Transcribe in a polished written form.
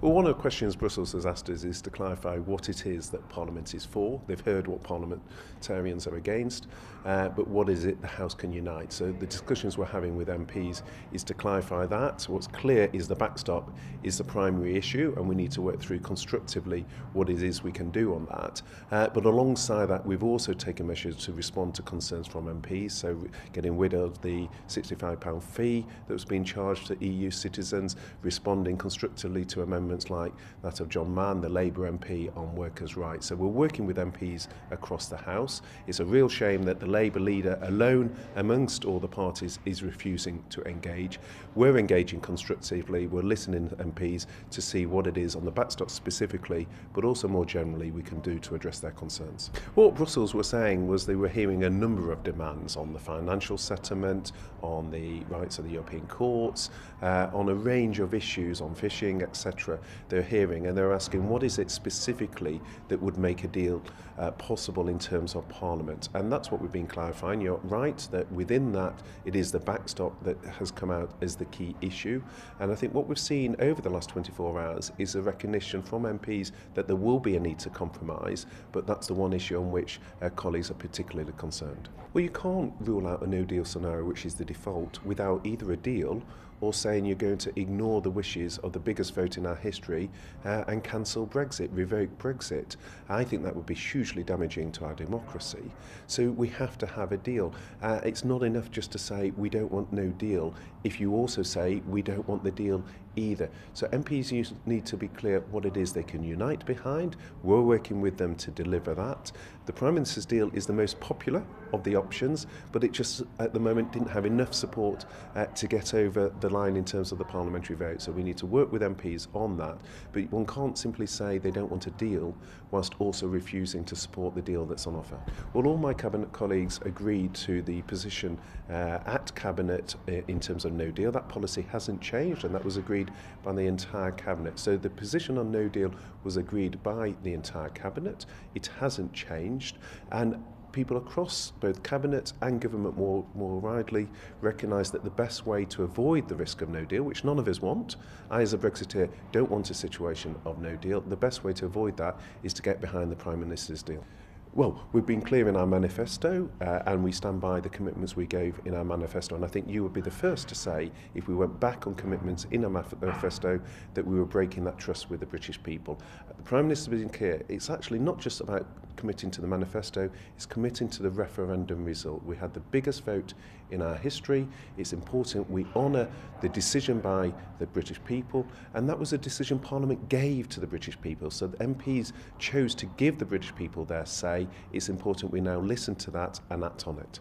Well, one of the questions Brussels has asked us is to clarify what it is that Parliament is for. They've heard what parliamentarians are against, but what is it the House can unite? So the discussions we're having with MPs is to clarify that. What's clear is the backstop is the primary issue, and we need to work through constructively what it is we can do on that. But alongside that, we've also taken measures to respond to concerns from MPs, so getting rid of the £65 fee that was being charged to EU citizens, responding constructively to amendments like that of John Mann, the Labour MP, on workers' rights. So we're working with MPs across the House. It's a real shame that the Labour leader alone amongst all the parties is refusing to engage. We're engaging constructively. We're listening to MPs to see what it is on the backstop specifically, but also more generally we can do to address their concerns. What Brussels were saying was they were hearing a number of demands on the financial settlement, on the rights of the European courts, on a range of issues on fishing, etc. They're hearing, and they're asking what is it specifically that would make a deal possible in terms of Parliament. And that's what we've been clarifying. You're right that within that it is the backstop that has come out as the key issue. And I think what we've seen over the last 24 hours is a recognition from MPs that there will be a need to compromise, but that's the one issue on which colleagues are particularly concerned. Well, you can't rule out a no-deal scenario, which is the default, without either a deal or saying you're going to ignore the wishes of the biggest vote in our history and cancel Brexit, revoke Brexit. I think that would be hugely damaging to our democracy. So we have to have a deal. It's not enough just to say we don't want no deal if you also say we don't want the deal either. So MPs need to be clear what it is they can unite behind. We're working with them to deliver that. The Prime Minister's deal is the most popular of the options, but it just at the moment didn't have enough support to get over the line in terms of the parliamentary vote. So we need to work with MPs on that, but one can't simply say they don't want a deal whilst also refusing to support the deal that's on offer. Well, all my Cabinet colleagues agreed to the position at Cabinet in terms of no deal. That policy hasn't changed, and that was agreed by the entire Cabinet. So the position on no deal was agreed by the entire Cabinet. It hasn't changed, and people across both Cabinet and government more widely recognise that the best way to avoid the risk of no deal, which none of us want, I as a Brexiteer don't want a situation of no deal, the best way to avoid that is to get behind the Prime Minister's deal. Well, we've been clear in our manifesto and we stand by the commitments we gave in our manifesto, and I think you would be the first to say if we went back on commitments in our manifesto that we were breaking that trust with the British people. The Prime Minister has been clear, it's actually not just about committing to the manifesto, it's committing to the referendum result. We had the biggest vote in our history. It's important we honour the decision by the British people, and that was a decision Parliament gave to the British people. So the MPs chose to give the British people their say. It's important we now listen to that and act on it.